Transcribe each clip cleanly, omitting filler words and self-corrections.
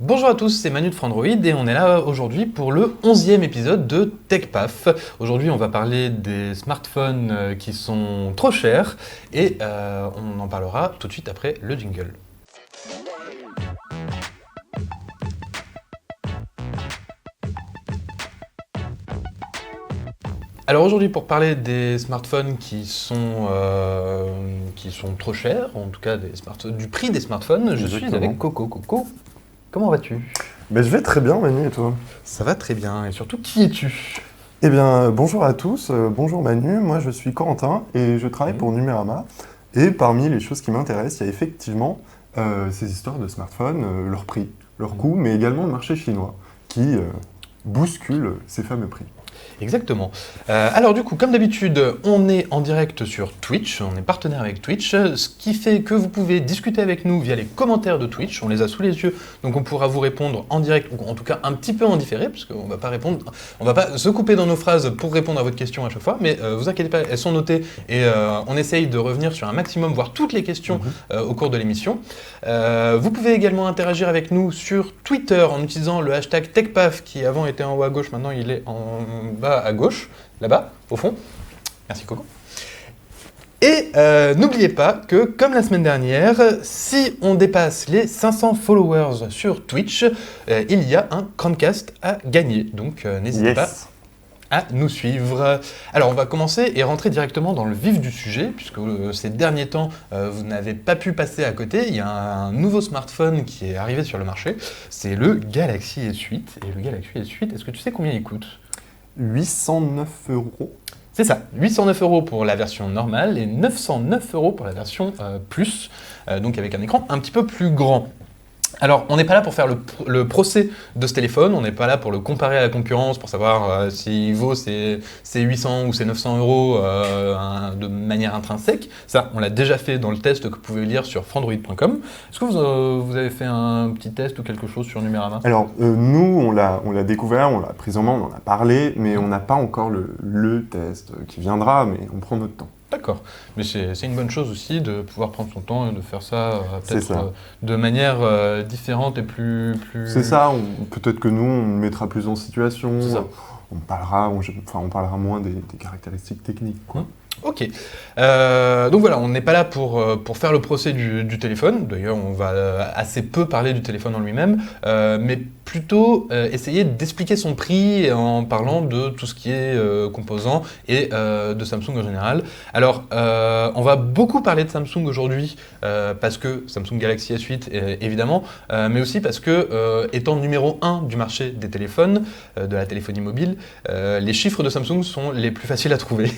Bonjour à tous, c'est Manu de Frandroid et on est là aujourd'hui pour le 11e épisode de TechPaf. Aujourd'hui on va parler des smartphones qui sont trop chers et on en parlera tout de suite après le jingle. Alors aujourd'hui pour parler des smartphones qui sont trop chers, en tout cas du prix des smartphones, je suis avec Coco. Coco, comment vas-tu ? Je vais très bien, Manu, et toi ? Ça va très bien, et surtout, qui es-tu ? Eh bien, bonjour à tous, bonjour Manu, moi je suis Corentin et je travaille pour Numérama. Et parmi les choses qui m'intéressent, il y a effectivement ces histoires de smartphones, leur prix, leur coût, mais également le marché chinois qui bouscule ces fameux prix. Exactement. Alors du coup, comme d'habitude, on est en direct sur Twitch, on est partenaire avec Twitch, ce qui fait que vous pouvez discuter avec nous via les commentaires de Twitch, on les a sous les yeux, donc on pourra vous répondre en direct, ou en tout cas un petit peu en différé, parce qu'on va pas répondre, on va pas se couper dans nos phrases pour répondre à votre question à chaque fois, mais vous inquiétez pas, elles sont notées, et on essaye de revenir sur un maximum, voire toutes les questions au cours de l'émission. Vous pouvez également interagir avec nous sur Twitter en utilisant le hashtag TechPaf, qui avant était en haut à gauche, maintenant il est en bas à gauche, là-bas, au fond. Merci Coco. Et n'oubliez pas que, comme la semaine dernière, si on dépasse les 500 followers sur Twitch, il y a un Chromecast à gagner. Donc n'hésitez pas à nous suivre. Alors on va commencer et rentrer directement dans le vif du sujet, puisque ces derniers temps, vous n'avez pas pu passer à côté. Il y a un nouveau smartphone qui est arrivé sur le marché, c'est le Galaxy S8. Et le Galaxy S8, est-ce que tu sais combien il coûte ? 809 €. C'est ça, 809 € pour la version normale et 909 € pour la version Plus, donc avec un écran un petit peu plus grand. Alors, on n'est pas là pour faire le procès de ce téléphone, on n'est pas là pour le comparer à la concurrence, pour savoir s'il vaut ses 800 ou ses 900 € de manière intrinsèque. Ça, on l'a déjà fait dans le test que vous pouvez lire sur frandroid.com. Est-ce que vous avez fait un petit test ou quelque chose sur Numérama ? Alors, nous, on l'a découvert, on l'a pris en main, on en a parlé, mais on n'a pas encore le test qui viendra, mais on prend notre temps. D'accord, mais c'est une bonne chose aussi de pouvoir prendre son temps et de faire ça peut-être de manière différente et plus... C'est ça, peut-être que nous, on mettra plus en situation, on parlera moins des caractéristiques techniques, quoi. Ok, donc voilà, on n'est pas là pour faire le procès du téléphone, d'ailleurs on va assez peu parler du téléphone en lui-même, mais plutôt essayer d'expliquer son prix en parlant de tout ce qui est composants et de Samsung en général. Alors, on va beaucoup parler de Samsung aujourd'hui, parce que Samsung Galaxy S8 évidemment, mais aussi parce que étant numéro 1 du marché des téléphones, de la téléphonie mobile, les chiffres de Samsung sont les plus faciles à trouver,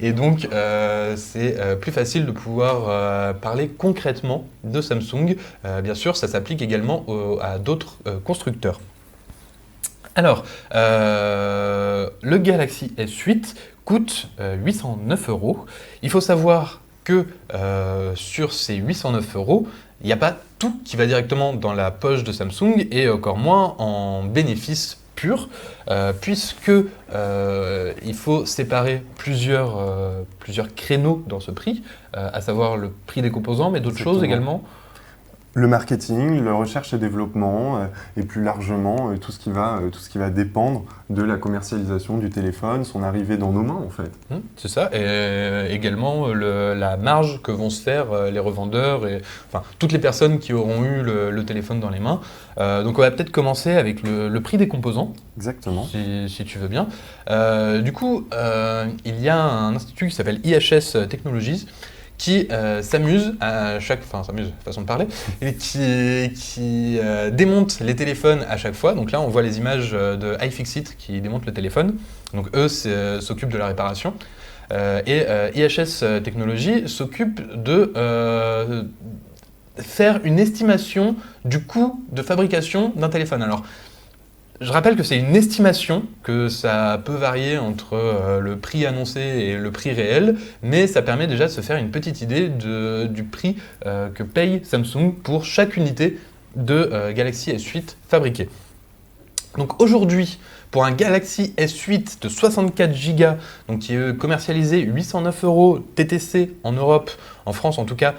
et donc c'est plus facile de pouvoir parler concrètement de Samsung. Bien sûr, ça s'applique également à d'autres constructeurs. Alors, le Galaxy S8 coûte 809 €. Il faut savoir que sur ces 809 €, il n'y a pas tout qui va directement dans la poche de Samsung et encore moins en bénéfice pur, puisque il faut séparer plusieurs créneaux dans ce prix, à savoir le prix des composants, mais d'autres choses également. Le marketing, la recherche et développement, et plus largement tout ce qui va dépendre de la commercialisation du téléphone, son arrivée dans nos mains en fait. C'est ça, et également la marge que vont se faire les revendeurs, et enfin toutes les personnes qui auront eu le téléphone dans les mains. Donc on va peut-être commencer avec le prix des composants. Exactement. Si tu veux bien. Du coup, il y a un institut qui s'appelle IHS Technologies, qui s'amuse façon de parler, et qui démonte les téléphones à chaque fois. Donc là, on voit les images de iFixit qui démontent le téléphone. Donc eux s'occupent de la réparation. Et IHS Technologies s'occupe de faire une estimation du coût de fabrication d'un téléphone. Alors, je rappelle que c'est une estimation, que ça peut varier entre le prix annoncé et le prix réel, mais ça permet déjà de se faire une petite idée du prix que paye Samsung pour chaque unité de Galaxy S8 fabriquée. Donc aujourd'hui, pour un Galaxy S8 de 64 Go, donc qui est commercialisé 809 € TTC en Europe, en France en tout cas,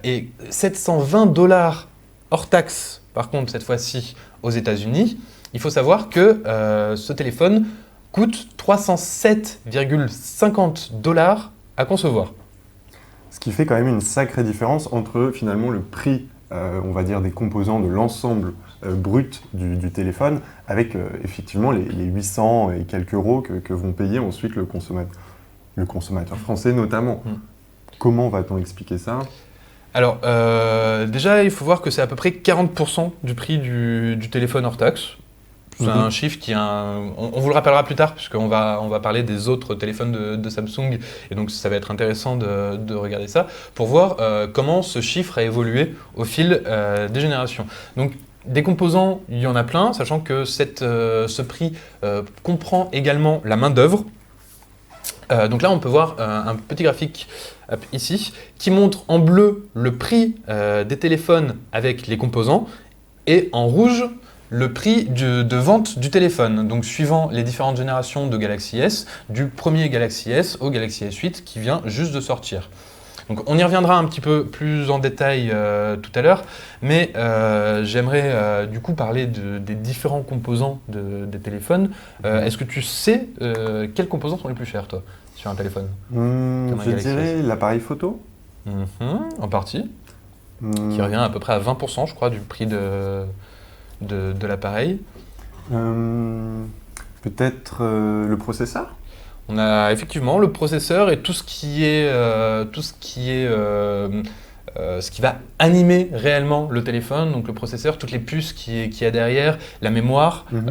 et 720 $ hors taxe, par contre, cette fois-ci aux États-Unis, il faut savoir que ce téléphone coûte 307,50 $ à concevoir. Ce qui fait quand même une sacrée différence entre finalement le prix, on va dire, des composants de l'ensemble brut du téléphone avec effectivement les 800 et quelques euros que vont payer ensuite le consommateur français notamment. Comment va-t-on expliquer ça ? Alors, déjà, il faut voir que c'est à peu près 40% du prix du téléphone hors taxe. C'est un chiffre qui on vous le rappellera plus tard, puisqu'on va parler des autres téléphones de Samsung, et donc ça va être intéressant de regarder ça, pour voir comment ce chiffre a évolué au fil des générations. Donc, des composants, il y en a plein, sachant que ce prix comprend également la main-d'œuvre. Donc là, on peut voir un petit graphique ici qui montre en bleu le prix des téléphones avec les composants et en rouge le prix de vente du téléphone. Donc suivant les différentes générations de Galaxy S, du premier Galaxy S au Galaxy S8 qui vient juste de sortir. Donc on y reviendra un petit peu plus en détail tout à l'heure, mais j'aimerais du coup parler des différents composants des téléphones. Est-ce que tu sais quels composants sont les plus chers, toi, sur un téléphone ? Je dirais l'appareil photo. En partie, qui revient à peu près à 20%, je crois, du prix de l'appareil. Peut-être le processeur ? On a effectivement le processeur et tout ce qui va animer réellement le téléphone, donc le processeur, toutes les puces qu'il y a derrière, la mémoire, le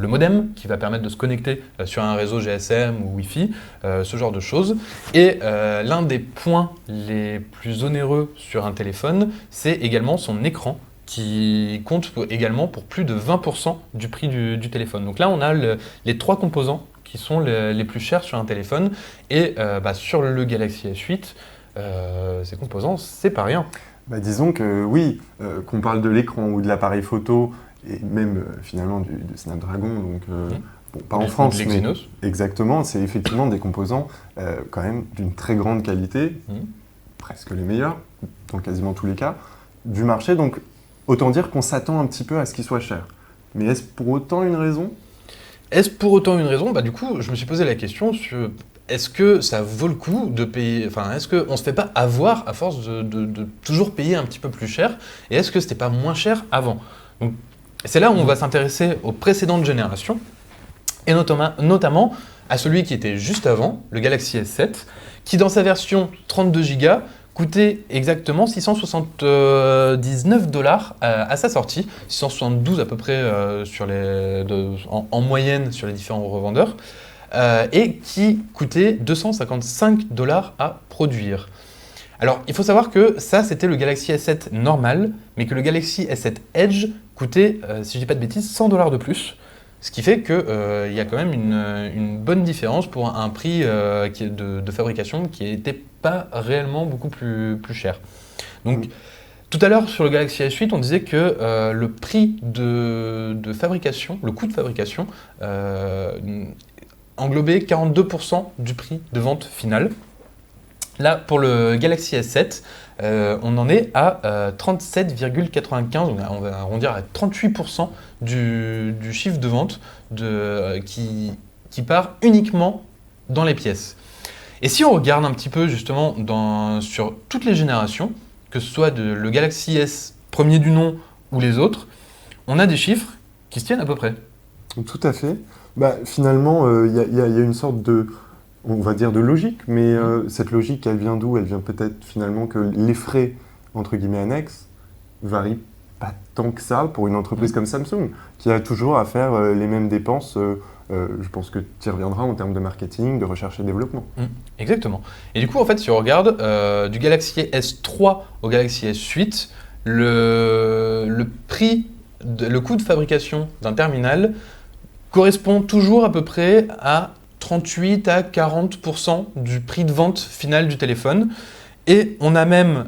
modem qui va permettre de se connecter sur un réseau GSM ou Wi-Fi, ce genre de choses. Et l'un des points les plus onéreux sur un téléphone, c'est également son écran, qui compte également pour plus de 20% du prix du téléphone. Donc là, on a les trois composants qui sont les plus chers sur un téléphone. Et sur le Galaxy S8, ces composants, c'est pas rien. Disons que oui, qu'on parle de l'écran ou de l'appareil photo, et même finalement de Snapdragon, donc pas en France, mais exactement, c'est effectivement des composants quand même d'une très grande qualité, presque les meilleurs, dans quasiment tous les cas, du marché. Donc autant dire qu'on s'attend un petit peu à ce qu'il soit cher. Mais est-ce pour autant une raison ? Est-ce pour autant une raison ? Du coup, je me suis posé la question sur est-ce que ça vaut le coup de payer, est-ce qu'on ne se fait pas avoir à force de toujours payer un petit peu plus cher ? Et est-ce que c'était pas moins cher avant ? Donc, c'est là où on va s'intéresser aux précédentes générations, et notamment à celui qui était juste avant, le Galaxy S7, qui dans sa version 32 Go coûtait exactement 679 $ à sa sortie, 672 à peu près en moyenne sur les différents revendeurs, et qui coûtait 255 $ à produire. Alors, il faut savoir que ça, c'était le Galaxy S7 normal, mais que le Galaxy S7 Edge coûtait, si je dis pas de bêtises, 100 $ de plus. Ce qui fait qu'il y a quand même une bonne différence pour un prix de fabrication qui n'était pas réellement beaucoup plus cher. Donc, tout à l'heure, sur le Galaxy S8, on disait que le prix de fabrication, le coût de fabrication, englobait 42% du prix de vente final. Là, pour le Galaxy S7, on en est à 37,95, on va arrondir à 38% du chiffre de vente qui part uniquement dans les pièces. Et si on regarde un petit peu justement sur toutes les générations, que ce soit le Galaxy S premier du nom ou les autres, on a des chiffres qui se tiennent à peu près. Tout à fait. Finalement, il y a une sorte de, on va dire, de logique, mais cette logique, elle vient d'où ? Elle vient peut-être finalement que les frais, entre guillemets, annexes, varient pas tant que ça pour une entreprise comme Samsung, qui a toujours à faire les mêmes dépenses. Je pense que tu y reviendras en termes de marketing, de recherche et développement. Exactement. Et du coup, en fait, si on regarde du Galaxy S3 au Galaxy S8, le coût de fabrication d'un terminal correspond toujours à peu près à 38 à 40% du prix de vente final du téléphone. Et on a même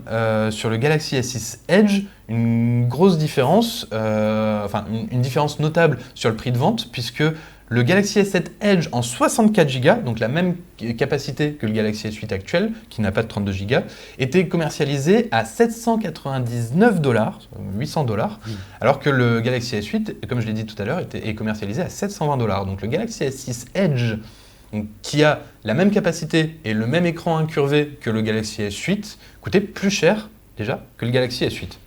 sur le Galaxy S6 Edge une grosse différence, une différence notable sur le prix de vente, puisque Le Galaxy S7 Edge en 64 Go, donc la même capacité que le Galaxy S8 actuel, qui n'a pas de 32 Go, était commercialisé à $799, 800 $, alors que le Galaxy S8, comme je l'ai dit tout à l'heure, est commercialisé à $720. Donc le Galaxy S6 Edge, donc, qui a la même capacité et le même écran incurvé que le Galaxy S8, coûtait plus cher déjà que le Galaxy S8.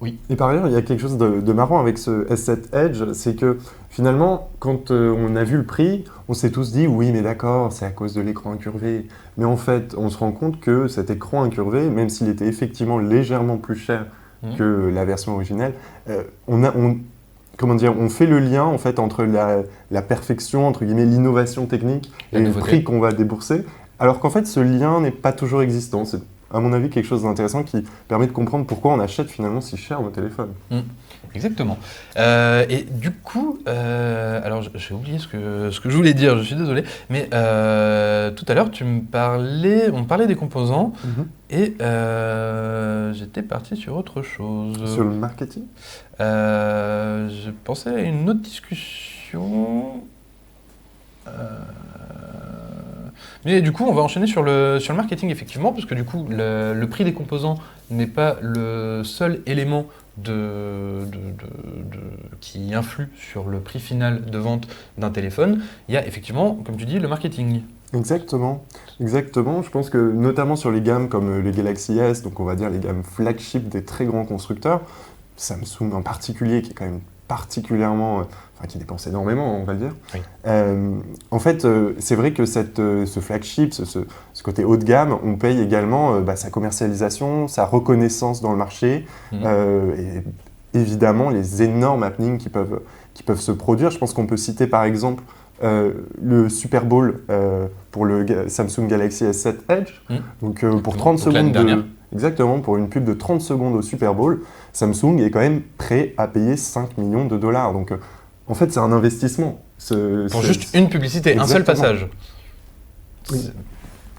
Oui. Et par ailleurs, il y a quelque chose de marrant avec ce S7 Edge, c'est que finalement, quand on a vu le prix, on s'est tous dit oui, mais d'accord, c'est à cause de l'écran incurvé. Mais en fait, on se rend compte que cet écran incurvé, même s'il était effectivement légèrement plus cher que la version originelle, on fait le lien en fait entre la perfection, entre guillemets, l'innovation technique et le prix qu'on va débourser, alors qu'en fait, ce lien n'est pas toujours existant. C'est, à mon avis, quelque chose d'intéressant qui permet de comprendre pourquoi on achète finalement si cher nos téléphones. Exactement. Et du coup, alors j'ai oublié ce que je voulais dire, je suis désolé, mais tout à l'heure, on parlait des composants et j'étais parti sur autre chose. Sur le marketing ? Je pensais à une autre discussion. Mais du coup, on va enchaîner sur le marketing, effectivement, parce que du coup, le prix des composants n'est pas le seul élément qui influe sur le prix final de vente d'un téléphone. Il y a effectivement, comme tu dis, le marketing. Exactement. Je pense que notamment sur les gammes comme les Galaxy S, donc on va dire les gammes flagship des très grands constructeurs, Samsung en particulier, qui est quand même particulièrement, qui dépense énormément, on va le dire. Oui. En fait, c'est vrai que ce flagship, ce côté haut de gamme, on paye également sa commercialisation, sa reconnaissance dans le marché, et évidemment les énormes happenings qui peuvent se produire. Je pense qu'on peut citer par exemple le Super Bowl pour le Samsung Galaxy S7 Edge. Donc pour 30 secondes exactement, pour une pub de 30 secondes au Super Bowl, Samsung est quand même prêt à payer $5 millions. Donc en fait, c'est un investissement. Pour juste une publicité, un seul passage. Oui.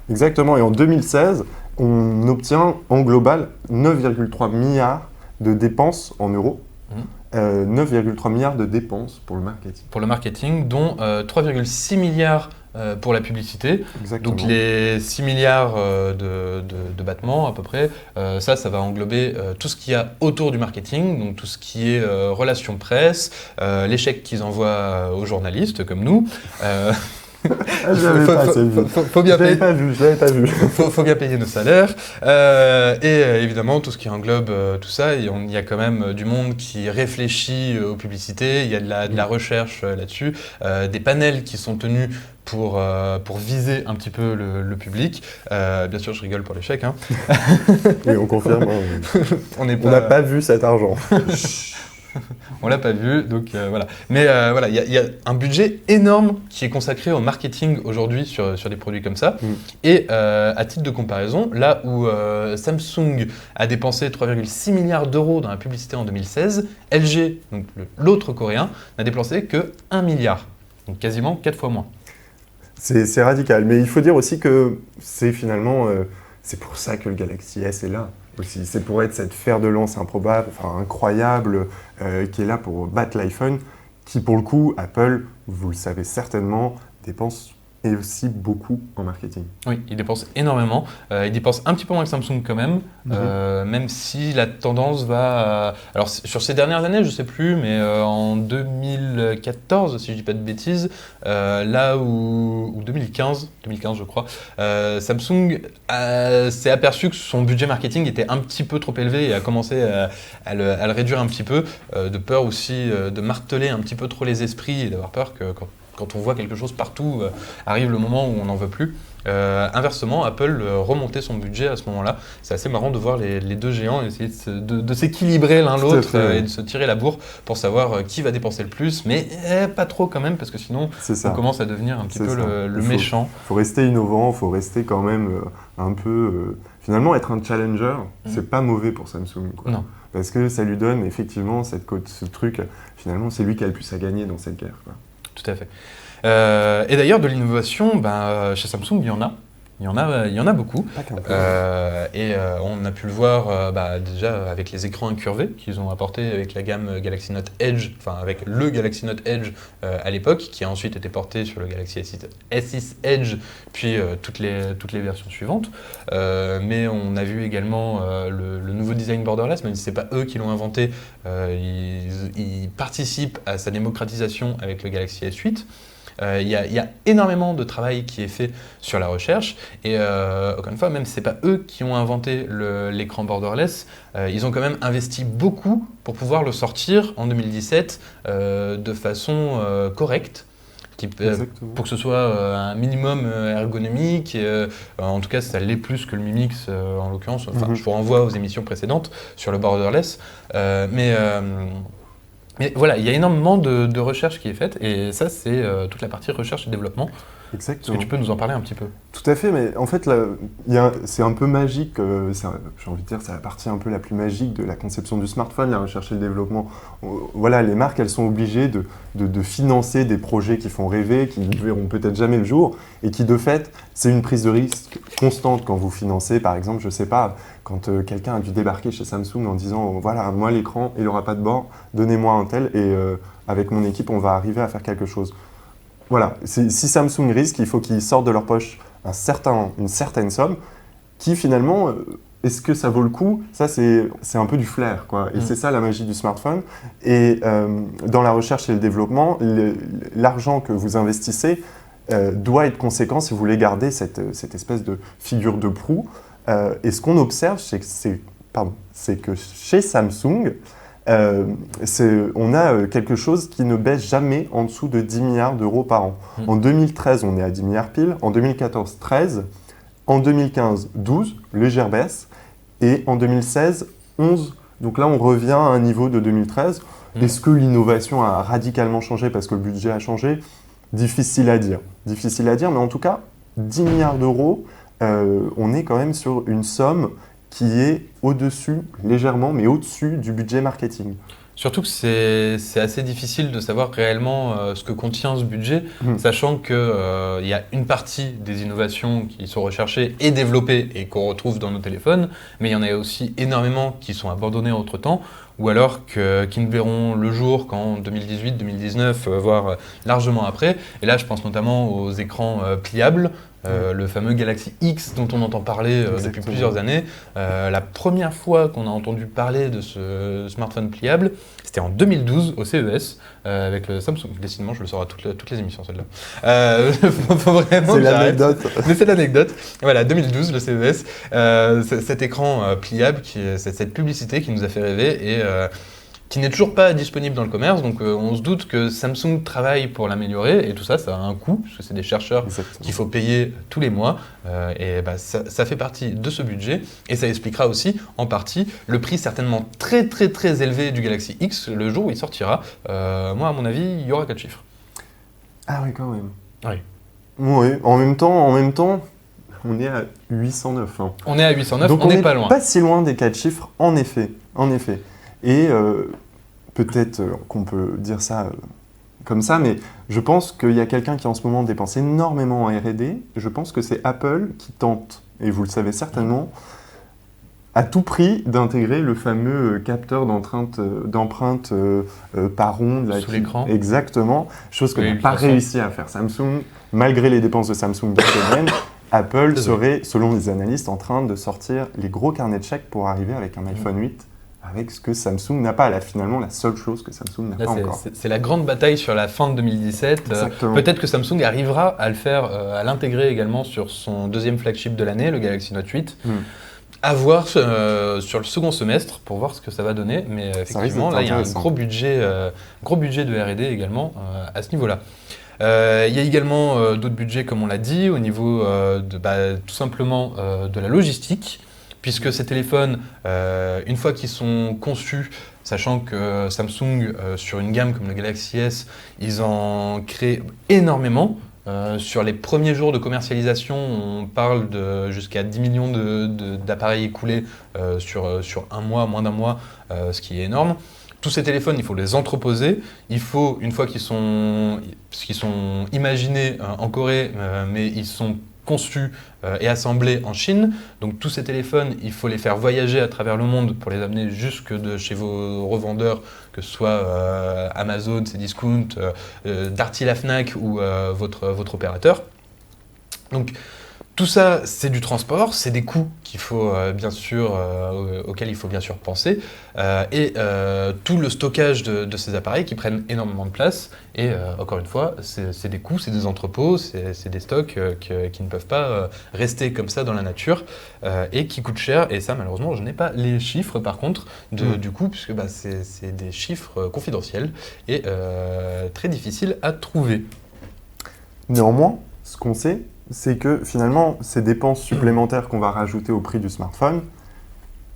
Exactement. Et en 2016, on obtient en global 9,3 milliards de dépenses en euros. 9,3 milliards de dépenses pour le marketing. Pour le marketing, dont 3,6 milliards pour la publicité. Exactement. Donc les 6 milliards de battements à peu près, ça va englober tout ce qu'il y a autour du marketing, donc tout ce qui est relations presse, les chèques qu'ils envoient aux journalistes comme nous. Je l'avais pas assez vu. Je l'avais pas vu. Faut bien payer nos salaires. Et évidemment, tout ce qui englobe tout ça, il y a quand même du monde qui réfléchit aux publicités, il y a de la recherche là-dessus, des panels qui sont tenus pour viser un petit peu le public. Bien sûr, je rigole pour les chèques. Et on confirme, on n'a pas vu cet argent. On l'a pas vu, donc voilà. Mais voilà, il y a un budget énorme qui est consacré au marketing aujourd'hui sur des produits comme ça. Et à titre de comparaison, là où Samsung a dépensé 3,6 milliards d'euros dans la publicité en 2016, LG, donc l'autre coréen, n'a dépensé que 1 milliard. Donc quasiment 4 fois moins. C'est radical, mais il faut dire aussi que c'est finalement, c'est pour ça que le Galaxy S est là. Aussi. C'est pour être cette fer de lance incroyable qui est là pour battre l'iPhone, qui pour le coup, Apple, vous le savez certainement, dépense et aussi beaucoup en marketing. Oui, il dépense énormément. Il dépense un petit peu moins que Samsung quand même, même si la tendance va... Alors sur ces dernières années, je ne sais plus, mais en 2014, si je ne dis pas de bêtises, là où 2015 je crois, Samsung s'est aperçu que son budget marketing était un petit peu trop élevé et a commencé à le réduire un petit peu, de peur aussi de marteler un petit peu trop les esprits et d'avoir peur que quand on voit quelque chose partout, arrive le moment où on n'en veut plus. Inversement, Apple remontait son budget à ce moment-là. C'est assez marrant de voir les deux géants essayer de s'équilibrer l'un l'autre et de se tirer la bourre pour savoir qui va dépenser le plus, mais pas trop quand même, parce que sinon on commence à devenir un petit peu le méchant. Il faut rester innovant, il faut rester quand même un peu... finalement, être un challenger, c'est pas mauvais pour Samsung, quoi. Non. Parce que ça lui donne effectivement ce truc, finalement c'est lui qui a le plus à gagner dans cette guerre, quoi. Tout à fait. Et d'ailleurs, de l'innovation, chez Samsung, il y en a. Il y en a beaucoup. Pas qu'un peu. On a pu le voir déjà avec les écrans incurvés qu'ils ont apportés avec la gamme Galaxy Note Edge, enfin avec le Galaxy Note Edge à l'époque, qui a ensuite été porté sur le Galaxy S6 Edge, puis toutes les versions suivantes. Mais on a vu également le nouveau design borderless, même si c'est pas eux qui l'ont inventé, ils participent à sa démocratisation avec le Galaxy S8. Il y a énormément de travail qui est fait sur la recherche et encore une fois, même si ce n'est pas eux qui ont inventé l'écran borderless, ils ont quand même investi beaucoup pour pouvoir le sortir en 2017 de façon correcte. Pour que ce soit un minimum ergonomique, et, en tout cas ça l'est plus que le Mi Mix en l'occurrence, je vous renvoie aux émissions précédentes sur le borderless, mais voilà, il y a énormément de recherche qui est faite et ça c'est toute la partie recherche et développement. Exactement. Est-ce que tu peux nous en parler un petit peu? Tout à fait, mais en fait, là, c'est un peu magique, j'ai envie de dire, c'est la partie un peu la plus magique de la conception du smartphone, la recherche et le développement. Voilà, les marques, elles sont obligées de financer des projets qui font rêver, qui ne verront peut-être jamais le jour, et qui, de fait, c'est une prise de risque constante quand vous financez. Par exemple, je ne sais pas, quand quelqu'un a dû débarquer chez Samsung en disant « Voilà, moi, l'écran, il n'aura pas de bord, donnez-moi un tel, et avec mon équipe, on va arriver à faire quelque chose. » Voilà, si Samsung risque, il faut qu'ils sortent de leur poche une certaine somme qui finalement, est-ce que ça vaut le coup? Ça, c'est un peu du flair, quoi. Et c'est ça la magie du smartphone. Et dans la recherche et le développement, l'argent que vous investissez doit être conséquent si vous voulez garder cette espèce de figure de proue. Et ce qu'on observe, c'est que chez Samsung, on a quelque chose qui ne baisse jamais en dessous de 10 milliards d'euros par an. En 2013, on est à 10 milliards pile. En 2014, 13. En 2015, 12, légère baisse. Et en 2016, 11. Donc là, on revient à un niveau de 2013. Est-ce que l'innovation a radicalement changé parce que le budget a changé? Difficile à dire. Difficile à dire, mais en tout cas, 10 milliards d'euros, on est quand même sur une somme qui est au-dessus, légèrement, mais au-dessus du budget marketing. Surtout que c'est assez difficile de savoir réellement ce que contient ce budget, sachant qu'il y a une partie des innovations qui sont recherchées et développées et qu'on retrouve dans nos téléphones, mais il y en a aussi énormément qui sont abandonnés entre-temps, ou alors qui ne verront le jour qu'en 2018, 2019, voire largement après. Et là, je pense notamment aux écrans pliables, le fameux Galaxy X dont on entend parler depuis plusieurs années. La première fois qu'on a entendu parler de ce smartphone pliable, c'était en 2012 au CES avec le Samsung. Décidément, je le sors à toutes les émissions, celle-là. Faut vraiment c'est l'anecdote. Mais c'est l'anecdote. Voilà, 2012, le CES. Cet écran pliable, cette publicité qui nous a fait rêver et qui n'est toujours pas disponible dans le commerce, donc on se doute que Samsung travaille pour l'améliorer, et tout ça, ça a un coût, parce que c'est des chercheurs qu'il faut payer tous les mois, ça fait partie de ce budget, et ça expliquera aussi, en partie, le prix certainement très très très élevé du Galaxy X, le jour où il sortira. Moi, à mon avis, il y aura 4 chiffres. Ah oui, quand même. Oui. Oui, en même temps, on est à 809. Hein. On est à 809, donc on n'est pas loin. Pas si loin des 4 chiffres, en effet. Et peut-être qu'on peut dire ça comme ça, mais je pense qu'il y a quelqu'un qui en ce moment dépense énormément en R&D. Je pense que c'est Apple qui tente, et vous le savez certainement, à tout prix d'intégrer le fameux capteur d'empreinte par onde. Sous l'écran. Exactement, chose que n'a pas réussi à faire Samsung, malgré les dépenses de Samsung dans ce domaine. Apple serait, selon les analystes, en train de sortir les gros carnets de chèques pour arriver avec un iPhone 8. Avec ce que Samsung n'a pas, finalement la seule chose que Samsung n'a pas encore. C'est la grande bataille sur la fin de 2017. Peut-être que Samsung arrivera à le faire, à l'intégrer également sur son deuxième flagship de l'année, le Galaxy Note 8. À voir sur le second semestre pour voir ce que ça va donner. Mais effectivement, là, il y a un gros budget de R&D également à ce niveau-là. Il y a également d'autres budgets, comme on l'a dit, au niveau tout simplement de la logistique. Puisque ces téléphones, une fois qu'ils sont conçus, sachant que Samsung, sur une gamme comme le Galaxy S, ils en créent énormément. Sur les premiers jours de commercialisation, on parle de jusqu'à 10 millions d'appareils écoulés sur un mois, moins d'un mois, ce qui est énorme. Tous ces téléphones, il faut les entreposer. Il faut, une fois qu'ils sont imaginés en Corée, mais ils sont conçus et assemblés en Chine. Donc tous ces téléphones, il faut les faire voyager à travers le monde pour les amener jusque de chez vos revendeurs, que ce soit Amazon, Cdiscount, Darty la Fnac ou votre opérateur. Donc tout ça, c'est du transport, c'est des coûts auxquels il faut bien sûr penser, et tout le stockage de ces appareils qui prennent énormément de place. Et encore une fois, c'est des coûts, c'est des entrepôts, c'est des stocks qui ne peuvent pas rester comme ça dans la nature et qui coûtent cher. Et ça, malheureusement, je n'ai pas les chiffres par contre du coût, puisque c'est des chiffres confidentiels et très difficiles à trouver. Néanmoins, ce qu'on sait, c'est que finalement, ces dépenses supplémentaires qu'on va rajouter au prix du smartphone,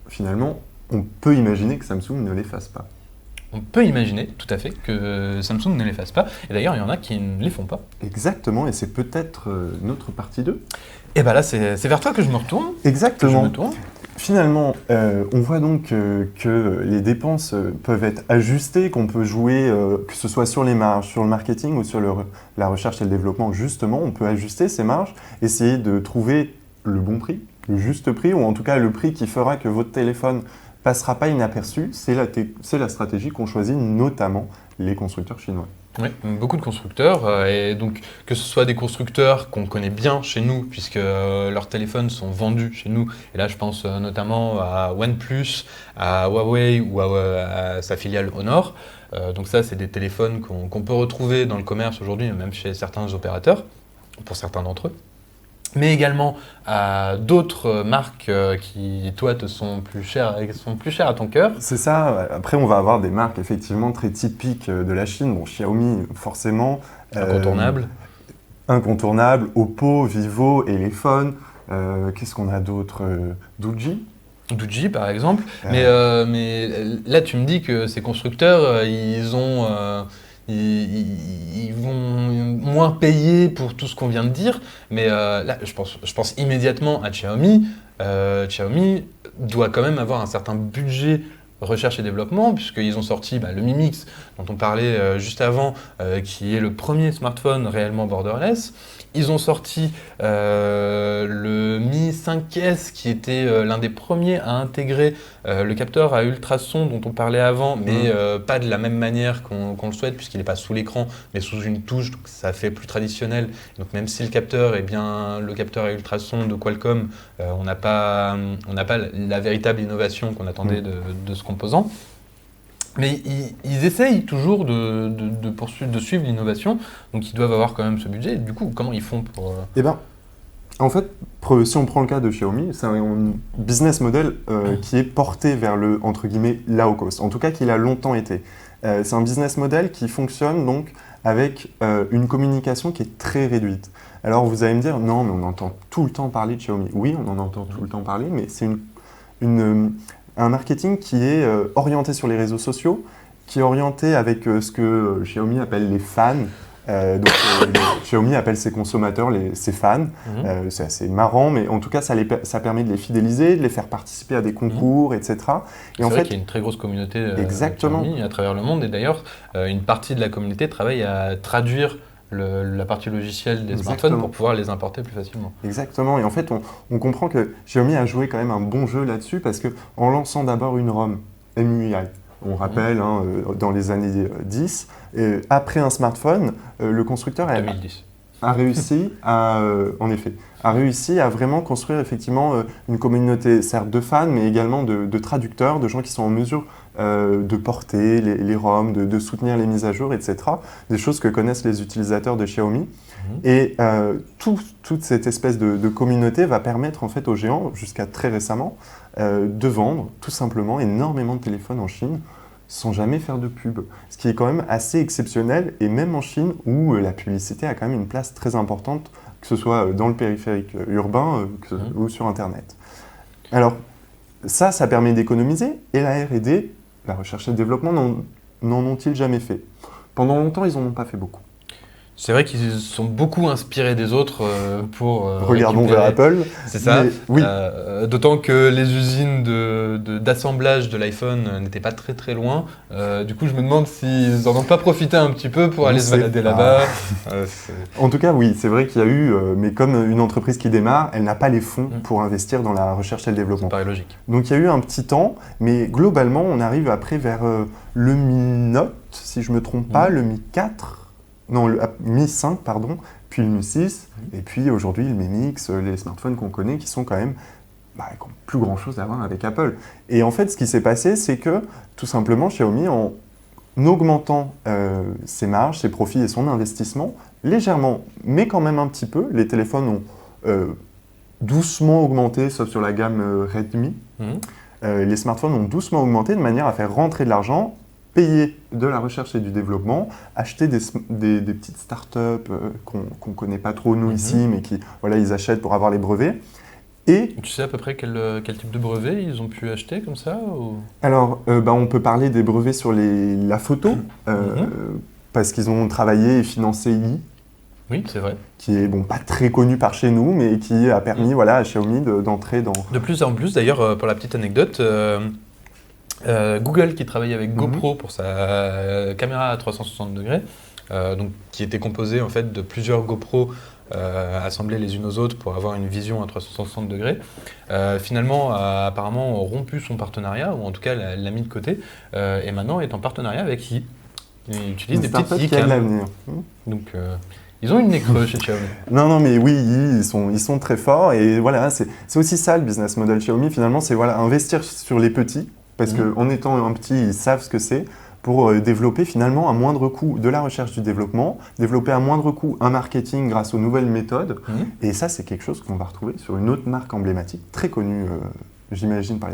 finalement, on peut imaginer que Samsung ne les fasse pas. On peut imaginer, tout à fait, que Samsung ne les fasse pas. Et d'ailleurs, il y en a qui ne les font pas. Exactement, et c'est peut-être notre partie 2. Et bien là, c'est vers toi que je me retourne. Exactement. Je me tourne. Finalement, on voit donc que les dépenses peuvent être ajustées, qu'on peut jouer, que ce soit sur les marges, sur le marketing ou sur la recherche et le développement. Justement, on peut ajuster ces marges, essayer de trouver le bon prix, le juste prix, ou en tout cas le prix qui fera que votre téléphone passera pas inaperçu. C'est la stratégie qu'ont choisie notamment les constructeurs chinois. Oui, beaucoup de constructeurs, et donc que ce soit des constructeurs qu'on connaît bien chez nous, puisque leurs téléphones sont vendus chez nous, et là je pense notamment à OnePlus, à Huawei ou à sa filiale Honor. Donc ça, c'est des téléphones qu'on peut retrouver dans le commerce aujourd'hui, même chez certains opérateurs, pour certains d'entre eux. Mais également à d'autres marques qui, toi, te sont plus chères à ton cœur. C'est ça. Après, on va avoir des marques effectivement très typiques de la Chine. Bon, Xiaomi, forcément. Incontournable. Incontournable. Oppo, Vivo, Elephone. Qu'est-ce qu'on a d'autre Doogee. Doogee, par exemple. Mais là, tu me dis que ces constructeurs, ils vont moins payer pour tout ce qu'on vient de dire, mais là, je pense immédiatement à Xiaomi. Xiaomi doit quand même avoir un certain budget recherche et développement, puisqu'ils ont sorti le Mi Mix, dont on parlait juste avant, qui est le premier smartphone réellement borderless. Ils ont sorti le Mi 5S, qui était l'un des premiers à intégrer le capteur à ultrasons dont on parlait avant, mais pas de la même manière qu'on le souhaite, puisqu'il n'est pas sous l'écran, mais sous une touche, donc ça fait plus traditionnel. Donc même si le capteur est bien le capteur à ultrasons de Qualcomm, on n'a pas la véritable innovation qu'on attendait de ce composant. Mais ils essayent toujours de suivre l'innovation, donc ils doivent avoir quand même ce budget. Du coup, comment ils font pour... Eh bien, en fait, si on prend le cas de Xiaomi, c'est un business model qui est porté vers le, entre guillemets, low cost. En tout cas, qu'il a longtemps été. C'est un business model qui fonctionne donc avec une communication qui est très réduite. Alors, vous allez me dire, non, mais on entend tout le temps parler de Xiaomi. Oui, on en entend tout le temps parler, mais c'est un marketing qui est orienté sur les réseaux sociaux, qui est orienté avec ce que Xiaomi appelle les fans. Xiaomi appelle ses consommateurs ses fans. C'est assez marrant, mais en tout cas, ça permet de les fidéliser, de les faire participer à des concours, etc. C'est vrai qu'il y a une très grosse communauté Xiaomi à travers le monde. Et d'ailleurs, une partie de la communauté travaille à traduire la partie logicielle des smartphones pour pouvoir les importer plus facilement. Exactement, et en fait on comprend que Xiaomi a joué quand même un bon jeu là-dessus parce qu'en lançant d'abord une ROM MUI, on rappelle dans les années 10, après un smartphone, le constructeur a réussi a réussi à vraiment construire effectivement une communauté certes de fans mais également de traducteurs, de gens qui sont en mesure de porter les ROM, de soutenir les mises à jour, etc. Des choses que connaissent les utilisateurs de Xiaomi. Et toute cette espèce de communauté va permettre en fait aux géants, jusqu'à très récemment, de vendre tout simplement énormément de téléphones en Chine sans jamais faire de pub. Ce qui est quand même assez exceptionnel, et même en Chine où la publicité a quand même une place très importante, que ce soit dans le périphérique urbain ou sur Internet. Alors, ça permet d'économiser, et la R&D, la recherche et le développement, n'en ont-ils jamais fait. Pendant longtemps, ils n'en ont pas fait beaucoup. C'est vrai qu'ils sont beaucoup inspirés des autres pour Regardons vers récupérer. Apple. C'est ça. Mais oui, D'autant que les usines d'assemblage de l'iPhone n'étaient pas très très loin. Du coup, je me demande s'ils n'en ont pas profité un petit peu pour On aller se sait balader pas. là-bas. En tout cas, oui, c'est vrai qu'il y a eu, mais comme une entreprise qui démarre, elle n'a pas les fonds Mm. pour investir dans la recherche et le Ça développement. paraît logique. Donc il y a eu un petit temps, mais globalement, on arrive après vers le Mi Note, si je ne me trompe pas, le Mi 4, non, le Mi 5, pardon, puis le Mi 6, et puis aujourd'hui le Mi Mix, les smartphones qu'on connaît qui sont quand même qui n'ont plus grand chose à voir avec Apple. Et en fait, ce qui s'est passé, c'est que tout simplement, Xiaomi, en augmentant ses marges, ses profits et son investissement, légèrement, mais quand même un petit peu, les téléphones ont doucement augmenté, sauf sur la gamme Redmi. Mhm. Les smartphones ont doucement augmenté de manière à faire rentrer de l'argent, payer de la recherche et du développement, acheter des petites startups qu'on ne connaît pas trop nous ici, mais qui, voilà, ils achètent pour avoir les brevets. Et Tu sais à peu près quel type de brevet ils ont pu acheter comme ça ou... alors, on peut parler des brevets sur la photo, parce qu'ils ont travaillé et financé Yi, Oui, c'est vrai. qui est pas très connu par chez nous, mais qui a permis voilà, à Xiaomi d'entrer dans... De plus en plus, d'ailleurs, pour la petite anecdote, Google qui travaille avec GoPro pour sa caméra à 360 degrés, donc, qui était composée en fait de plusieurs GoPro assemblées les unes aux autres pour avoir une vision à 360 degrés, finalement a apparemment rompu son partenariat, ou en tout cas l'a mis de côté, et maintenant est en partenariat avec Yi. Ils utilisent des petites startup qui a de Yi-Cam. l'avenir. Donc ils ont une nez creux chez Xiaomi. Non, mais oui, ils sont très forts. Et voilà, c'est aussi ça le business model Xiaomi. Finalement, c'est voilà, investir sur les petits, parce qu'en étant un petit, ils savent ce que c'est, pour développer finalement à moindre coût de la recherche du développement, développer à moindre coût un marketing grâce aux nouvelles méthodes. Et ça, c'est quelque chose qu'on va retrouver sur une autre marque emblématique, très connue, j'imagine, par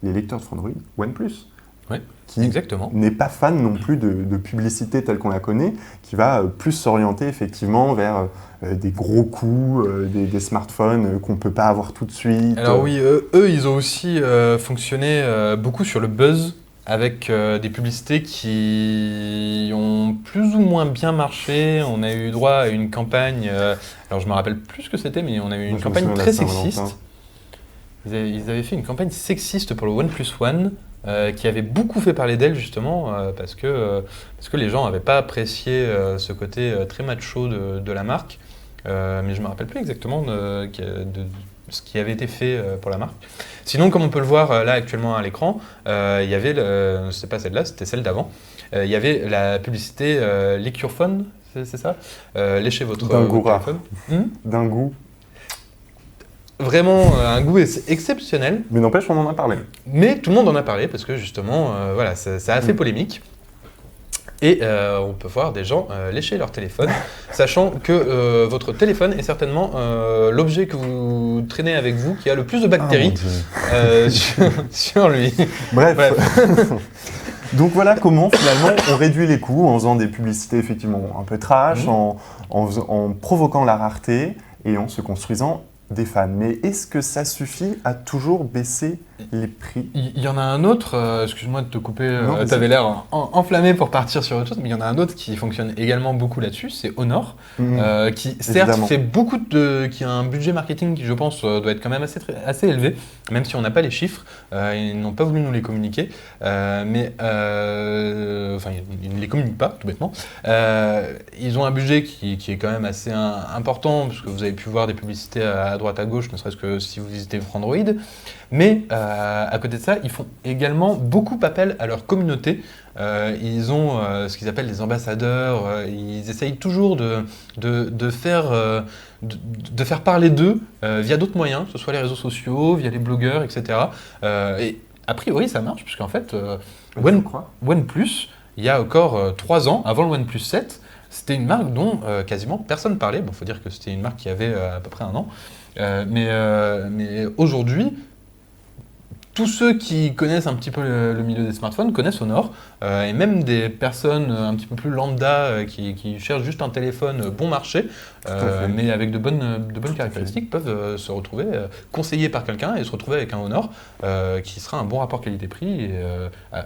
les lecteurs de Android, OnePlus. Oui, Qui exactement. n'est pas fan non plus de publicité telle qu'on la connaît, qui va plus s'orienter effectivement vers des gros coups, des smartphones qu'on ne peut pas avoir tout de suite. Alors oui, eux, ils ont aussi fonctionné beaucoup sur le buzz, avec des publicités qui ont plus ou moins bien marché. On a eu droit à une campagne, alors je me rappelle plus ce que c'était, mais on a eu une Je me campagne souviens de très la Saint-Valentin. sexiste. Ils avaient fait une campagne sexiste pour le OnePlus One, qui avait beaucoup fait parler d'elle justement, parce que les gens n'avaient pas apprécié ce côté très macho de la marque. Mais je ne me rappelle plus exactement de ce qui avait été fait pour la marque. Sinon, comme on peut le voir là actuellement à l'écran, il y avait, c'était pas celle-là, c'était celle d'avant, il y avait la publicité Lick Your Phone, c'est ça, léchez votre téléphone. D'un goût. Vraiment un goût exceptionnel, Mais n'empêche, on en a parlé. mais tout le monde en a parlé parce que justement, voilà, ça a fait polémique. Et on peut voir des gens lécher leur téléphone, sachant que votre téléphone est certainement l'objet que vous traînez avec vous qui a le plus de bactéries sur lui. Bref. Donc voilà comment finalement on réduit les coûts en faisant des publicités effectivement un peu trash, en provoquant la rareté et en se construisant des fans. Mais est-ce que ça suffit à toujours baisser les prix? Il y en a un autre, excuse-moi de te couper, Non, tu avais l'air enflammé pour partir sur autre chose, mais il y en a un autre qui fonctionne également beaucoup là-dessus, c'est Honor, qui certes Évidemment. fait beaucoup qui a un budget marketing qui je pense doit être quand même assez élevé, même si on n'a pas les chiffres, ils n'ont pas voulu nous les communiquer, mais enfin ils ne les communiquent pas tout bêtement. Ils ont un budget qui est quand même assez important, parce que vous avez pu voir des publicités à droite à gauche, ne serait-ce que si vous visitez Frandroid. Mais à côté de ça, ils font également beaucoup appel à leur communauté. Ils ont ce qu'ils appellent des ambassadeurs. Ils essayent toujours de faire parler d'eux via d'autres moyens, que ce soit les réseaux sociaux, via les blogueurs, etc. Et a priori, ça marche, puisqu'en fait, OnePlus, il y a encore 3 ans, avant le OnePlus 7, c'était une marque dont quasiment personne parlait. Bon, il faut dire que c'était une marque qui avait à peu près 1 an. Mais aujourd'hui, tous ceux qui connaissent un petit peu le milieu des smartphones connaissent Honor, et même des personnes un petit peu plus lambda qui cherchent juste un téléphone bon marché, mais avec de bonnes caractéristiques, peuvent se retrouver conseillés par quelqu'un et se retrouver avec un Honor qui sera un bon rapport qualité-prix,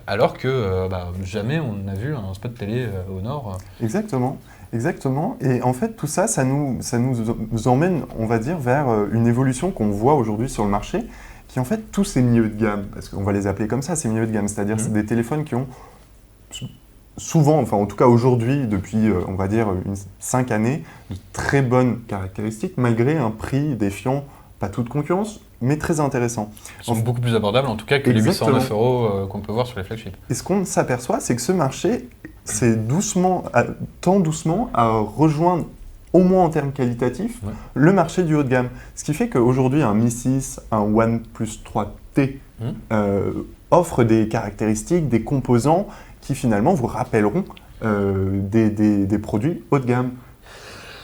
alors que jamais on n'a vu un spot télé Honor. Exactement. Et en fait, tout ça, ça nous emmène, on va dire, vers une évolution qu'on voit aujourd'hui sur le marché, qui est en fait tous ces milieux de gamme, parce qu'on va les appeler comme ça, ces milieux de gamme, c'est-à-dire c'est des téléphones qui ont souvent, enfin en tout cas aujourd'hui, depuis on va dire 5 années, de très bonnes caractéristiques, malgré un prix défiant pas toute concurrence, mais très intéressant. Ils sont beaucoup plus abordables en tout cas que les 809 € qu'on peut voir sur les flagships. Et ce qu'on s'aperçoit, c'est que ce marché, tend doucement à rejoindre, au moins en termes qualitatifs, le marché du haut de gamme. Ce qui fait qu'aujourd'hui, un Mi 6, un OnePlus 3T offrent des caractéristiques, des composants qui finalement vous rappelleront des produits haut de gamme.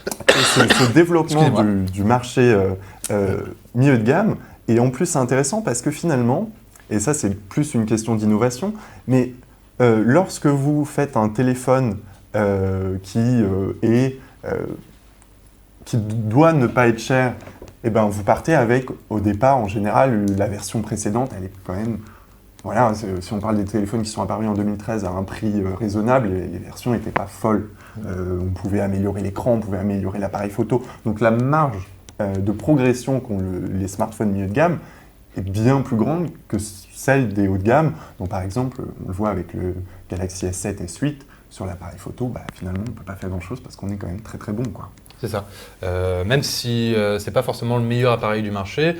Et ce développement du marché milieu de gamme est en plus intéressant parce que finalement, et ça c'est plus une question d'innovation, mais lorsque vous faites un téléphone qui doit ne pas être cher, eh ben, vous partez avec, au départ, en général, la version précédente, elle est quand même... Voilà, si on parle des téléphones qui sont apparus en 2013 à un prix raisonnable, les versions n'étaient pas folles. On pouvait améliorer l'écran, on pouvait améliorer l'appareil photo. Donc la marge de progression qu'ont les smartphones milieu de gamme est bien plus grande que celle des hauts de gamme. Donc par exemple, on le voit avec le Galaxy S7 et S8, sur l'appareil photo, finalement on ne peut pas faire grand-chose parce qu'on est quand même très très bon, quoi. C'est ça. Même si c'est pas forcément le meilleur appareil du marché,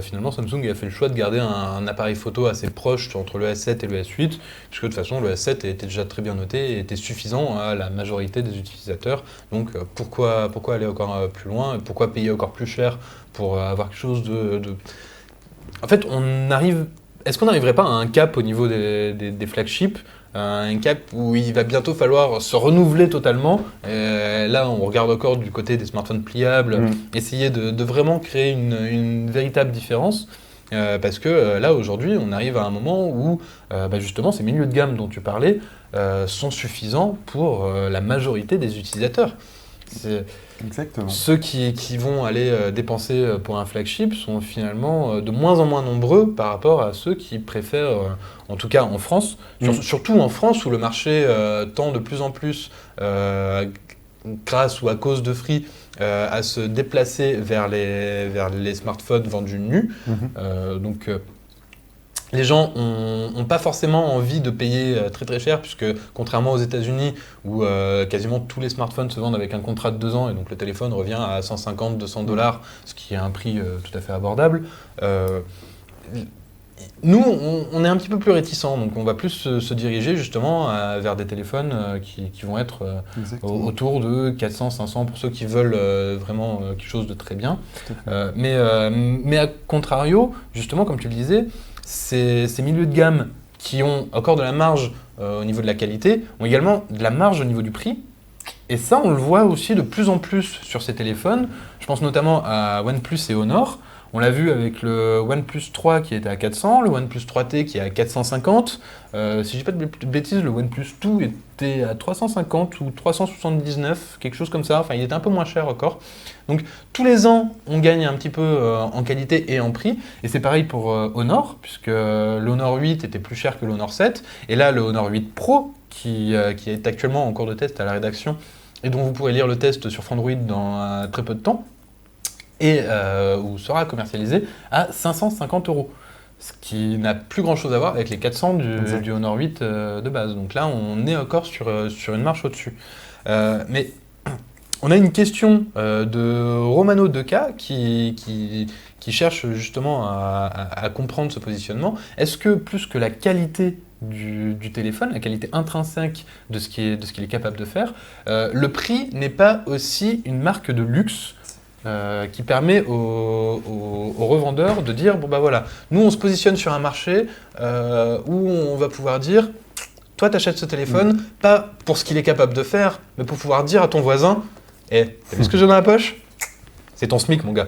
finalement Samsung a fait le choix de garder un appareil photo assez proche entre le S7 et le S8, puisque de toute façon le S7 était déjà très bien noté et était suffisant à la majorité des utilisateurs. Donc pourquoi aller encore plus loin et pourquoi payer encore plus cher pour avoir quelque chose de... En fait, est-ce qu'on n'arriverait pas à un cap au niveau des flagships, un cap où il va bientôt falloir se renouveler totalement. Là, on regarde encore du côté des smartphones pliables, essayer de vraiment créer une véritable différence. Parce que là, aujourd'hui, on arrive à un moment où justement ces milieux de gamme dont tu parlais sont suffisants pour la majorité des utilisateurs. Exactement. Ceux qui vont aller dépenser pour un flagship sont finalement de moins en moins nombreux par rapport à ceux qui préfèrent, en tout cas en France, surtout en France où le marché tend de plus en plus, grâce ou à cause de Free, à se déplacer vers les smartphones vendus nus. Donc les gens n'ont pas forcément envie de payer très très cher, puisque contrairement aux États-Unis où quasiment tous les smartphones se vendent avec un contrat de 2 ans et donc le téléphone revient à 150-200$, ce qui est un prix tout à fait abordable. Nous, on est un petit peu plus réticents, donc on va plus se diriger justement vers des téléphones qui vont être autour de 400-500 pour ceux qui veulent vraiment quelque chose de très bien. Mais à contrario, justement, comme tu le disais, ces milieux de gamme qui ont encore de la marge au niveau de la qualité ont également de la marge au niveau du prix. Et ça, on le voit aussi de plus en plus sur ces téléphones. Je pense notamment à OnePlus et Honor. On l'a vu avec le OnePlus 3 qui était à 400, le OnePlus 3T qui est à 450. Si je dis pas de bêtises, le OnePlus 2 était à 350 ou 379, quelque chose comme ça. Enfin, il était un peu moins cher encore. Donc, tous les ans, on gagne un petit peu en qualité et en prix. Et c'est pareil pour Honor, puisque l'Honor 8 était plus cher que l'Honor 7. Et là, le Honor 8 Pro, qui est actuellement en cours de test à la rédaction, et dont vous pourrez lire le test sur Frandroid dans très peu de temps, et où sera commercialisé à 550 €. Ce qui n'a plus grand chose à voir avec les 400 du Honor 8 de base. Donc là, on est encore sur une marche au-dessus. Mais on a une question de Romano 2K qui cherche justement à comprendre ce positionnement. Est-ce que plus que la qualité du téléphone, la qualité intrinsèque de ce qu'il est capable de faire, le prix n'est pas aussi une marque de luxe qui permet aux revendeurs de dire bon voilà, nous on se positionne sur un marché où on va pouvoir dire toi t'achètes ce téléphone pas pour ce qu'il est capable de faire, mais pour pouvoir dire à ton voisin t'as vu ce que j'ai dans la poche ? C'est ton SMIC, mon gars.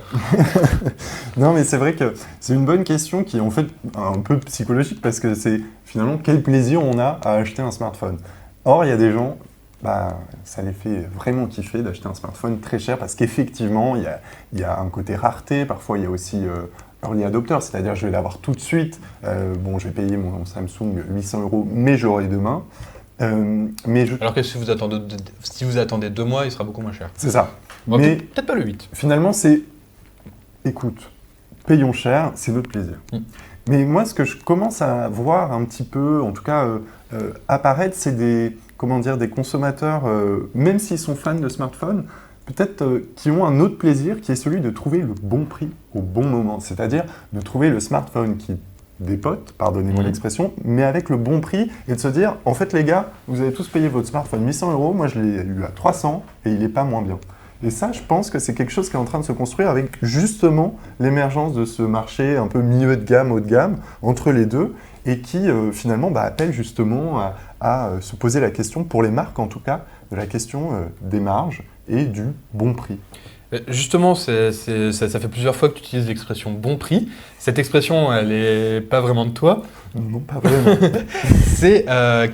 Non, mais c'est vrai que c'est une bonne question qui est en fait un peu psychologique parce que c'est finalement quel plaisir on a à acheter un smartphone. Or, il y a des gens, ça les fait vraiment kiffer d'acheter un smartphone très cher parce qu'effectivement, il y a un côté rareté, parfois il y a aussi early adopter, c'est-à-dire je vais l'avoir tout de suite. Je vais payer mon Samsung 800 €, mais je l'aurai demain. Alors que si vous attendez 2 mois, il sera beaucoup moins cher. C'est ça. Bon, Mais peut-être pas le 8. finalement, écoute, payons cher, c'est notre plaisir. Mais moi, ce que je commence à voir un petit peu, en tout cas, apparaître, c'est des consommateurs, même s'ils sont fans de smartphones, peut-être qui ont un autre plaisir qui est celui de trouver le bon prix au bon moment. C'est-à-dire de trouver le smartphone qui dépote, pardonnez-moi l'expression, mais avec le bon prix et de se dire, en fait les gars, vous avez tous payé votre smartphone 800 €, moi je l'ai eu à 300 et il n'est pas moins bien. Et ça, je pense que c'est quelque chose qui est en train de se construire avec justement l'émergence de ce marché un peu milieu de gamme, haut de gamme, entre les deux, et qui finalement appelle justement à se poser la question, pour les marques en tout cas, de la question des marges et du bon prix. Justement, ça fait plusieurs fois que tu utilises l'expression bon prix. Cette expression, elle n'est pas vraiment de toi. Non, pas vraiment. C'est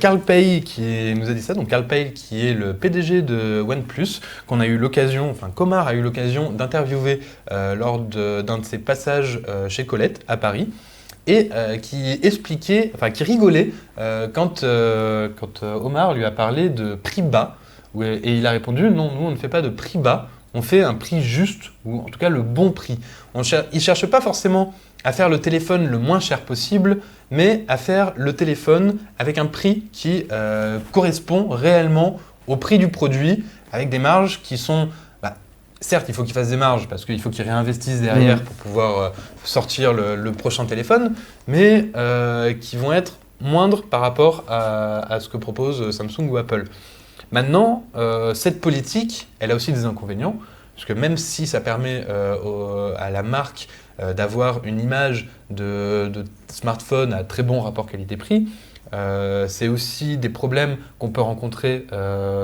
Carl Pei qui nous a dit ça. Donc Carl Pei qui est le PDG de OnePlus, qu'Omar a eu l'occasion d'interviewer lors d'un de ses passages chez Colette à Paris. Et qui rigolait quand Omar lui a parlé de prix bas. Et il a répondu, non, nous on ne fait pas de prix bas. On fait un prix juste, ou en tout cas le bon prix. Il ne cherche pas forcément à faire le téléphone le moins cher possible, mais à faire le téléphone avec un prix qui correspond réellement au prix du produit, avec des marges qui sont... certes, il faut qu'il fasse des marges, parce qu'il faut qu'il réinvestisse derrière pour pouvoir sortir le prochain téléphone, mais qui vont être moindres par rapport à ce que propose Samsung ou Apple. Maintenant, cette politique, elle a aussi des inconvénients, parce que même si ça permet à la marque d'avoir une image de smartphone à très bon rapport qualité-prix, c'est aussi des problèmes qu'on peut rencontrer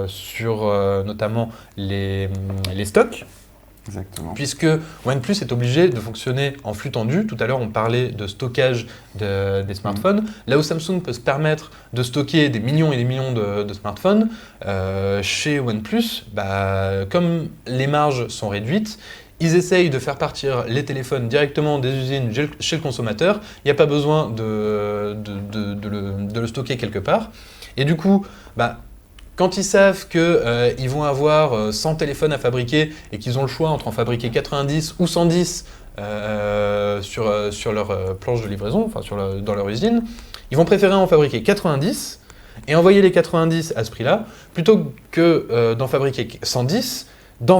sur notamment les stocks. Exactement. Puisque OnePlus est obligé de fonctionner en flux tendu. Tout à l'heure, on parlait de stockage des smartphones. Là où Samsung peut se permettre de stocker des millions et des millions de smartphones, chez OnePlus, comme les marges sont réduites, ils essayent de faire partir les téléphones directement des usines chez le consommateur. Il n'y a pas besoin de le stocker quelque part. Et du coup, quand ils savent qu'ils vont avoir 100 téléphones à fabriquer et qu'ils ont le choix entre en fabriquer 90 ou 110 sur leur planche de livraison, dans leur usine, ils vont préférer en fabriquer 90 et envoyer les 90 à ce prix-là, plutôt que d'en fabriquer 110, de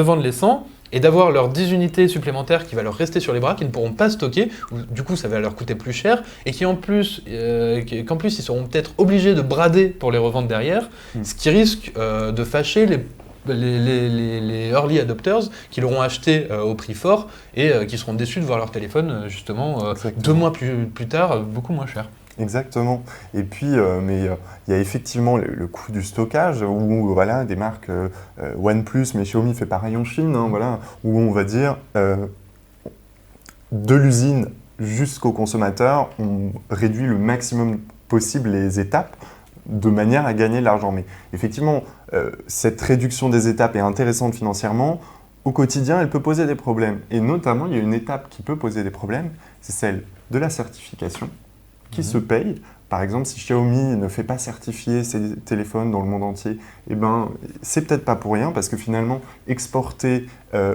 vendre les 100 et d'avoir leurs 10 unités supplémentaires qui va leur rester sur les bras, qu'ils ne pourront pas stocker, du coup ça va leur coûter plus cher, et qu'en plus ils seront peut-être obligés de brader pour les revendre derrière, ce qui risque de fâcher les early adopters qui l'auront acheté au prix fort et qui seront déçus de voir leur téléphone justement 2 mois plus tard beaucoup moins cher. Exactement. Et puis, il y a effectivement le coût du stockage où des marques OnePlus, mais Xiaomi fait pareil en Chine, où on va dire de l'usine jusqu'au consommateur, on réduit le maximum possible les étapes de manière à gagner de l'argent. Mais effectivement, cette réduction des étapes est intéressante financièrement. Au quotidien, elle peut poser des problèmes. Et notamment, il y a une étape qui peut poser des problèmes, c'est celle de la certification, qui se paye. Par exemple, si Xiaomi ne fait pas certifier ses téléphones dans le monde entier, c'est peut-être pas pour rien, parce que finalement, exporter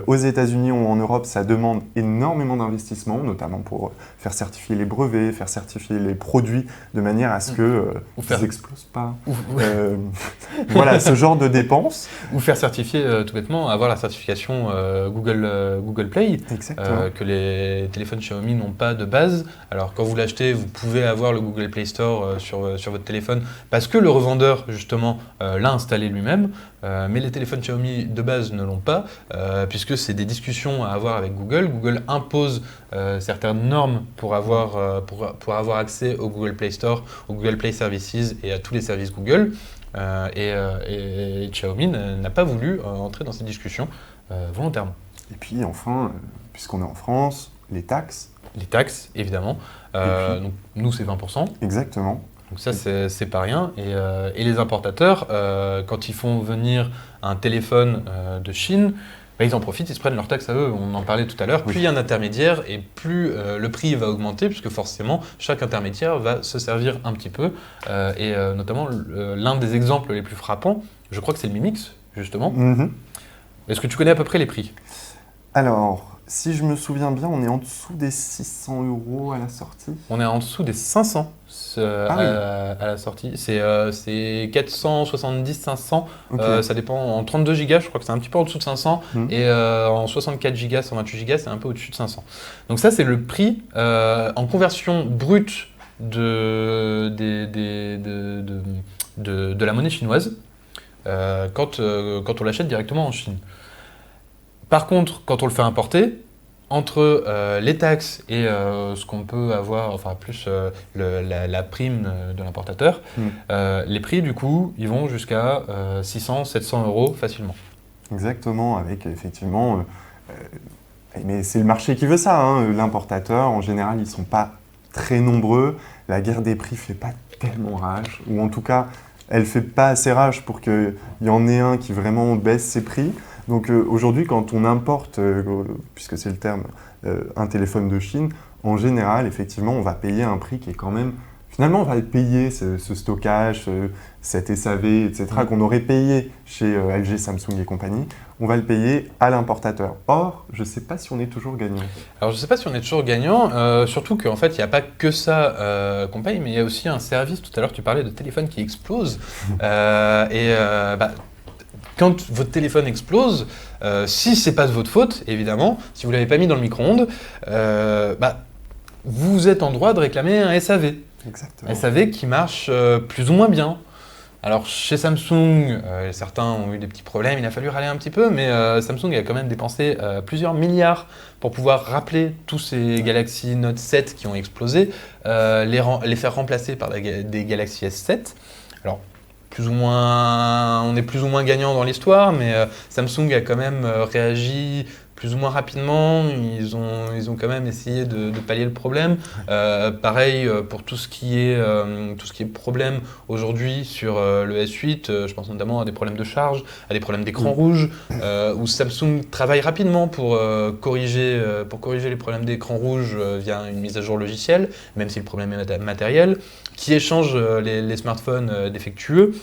aux États-Unis ou en Europe, ça demande énormément d'investissement, notamment pour faire certifier les brevets, faire certifier les produits, de manière à ce qu'ils n'explosent pas. Voilà, ce genre de dépenses. Ou faire certifier, tout bêtement, avoir la certification Google Play, que les téléphones Xiaomi n'ont pas de base. Alors, quand vous l'achetez, vous pouvez avoir le Google Play Store sur votre téléphone, parce que le revendeur, justement, l'a installé lui-même. Mais les téléphones Xiaomi de base ne l'ont pas, puisque c'est des discussions à avoir avec Google. Google impose certaines normes pour avoir accès au Google Play Store, au Google Play Services et à tous les services Google. Et Xiaomi n'a pas voulu entrer dans ces discussions volontairement. Et puis enfin, puisqu'on est en France, les taxes. Les taxes, évidemment. Donc, nous, c'est 20%. Exactement. Donc ça, c'est pas rien. Et les importateurs, quand ils font venir un téléphone de Chine, bah, ils en profitent, ils se prennent leurs taxes à eux. On en parlait tout à l'heure. Oui. Plus il y a un intermédiaire et plus le prix va augmenter, puisque forcément, chaque intermédiaire va se servir un petit peu. Notamment, l'un des exemples les plus frappants, je crois que c'est le Mimix, justement. Mhm. Est-ce que tu connais à peu près les prix? Alors, si je me souviens bien, on est en dessous des 600 € à la sortie. On est en dessous des 500 Ah oui. à la sortie. C'est 470, 500. Ok. Ça dépend. En 32 Go, je crois que c'est un petit peu en dessous de 500. Mhm. Et en 64 Go, 128 Go, c'est un peu au-dessus de 500. Donc ça, c'est le prix en conversion brute de la monnaie chinoise quand on l'achète directement en Chine. Par contre, quand on le fait importer, entre les taxes et ce qu'on peut avoir, enfin plus la prime de l'importateur, les prix du coup, ils vont jusqu'à 600, 700 € facilement. Exactement, avec effectivement. Mais c'est le marché qui veut ça, hein. L'importateur, en général, ils ne sont pas très nombreux. La guerre des prix ne fait pas tellement rage, ou en tout cas, elle ne fait pas assez rage pour qu'il y en ait un qui vraiment baisse ses prix. Donc aujourd'hui, quand on importe, puisque c'est le terme, un téléphone de Chine, en général, effectivement, on va payer un prix qui est quand même... Finalement, on va le payer, ce stockage, cet SAV, etc., qu'on aurait payé chez LG, Samsung et compagnie, on va le payer à l'importateur. Or, je ne sais pas si on est toujours gagnant. Alors, je ne sais pas si on est toujours gagnant, surtout qu'en fait, il n'y a pas que ça qu'on paye, mais il y a aussi un service. Tout à l'heure, tu parlais de téléphone qui explose. Quand votre téléphone explose, si c'est pas de votre faute, évidemment, si vous l'avez pas mis dans le micro-ondes, vous êtes en droit de réclamer un SAV. Exactement. SAV qui marche plus ou moins bien. Alors chez Samsung, certains ont eu des petits problèmes, il a fallu râler un petit peu, mais Samsung a quand même dépensé plusieurs milliards pour pouvoir rappeler tous ces Galaxy Note 7 qui ont explosé, les faire remplacer par des Galaxy S7. Alors, on est plus ou moins gagnant dans l'histoire, mais Samsung a quand même réagi plus ou moins rapidement. Ils ont quand même essayé de pallier le problème. Pareil pour tout ce qui est problème aujourd'hui sur le S8. Je pense notamment à des problèmes de charge, à des problèmes d'écran rouge, où Samsung travaille rapidement pour corriger les problèmes d'écran rouge via une mise à jour logicielle, même si le problème est matériel, qui échange les smartphones défectueux.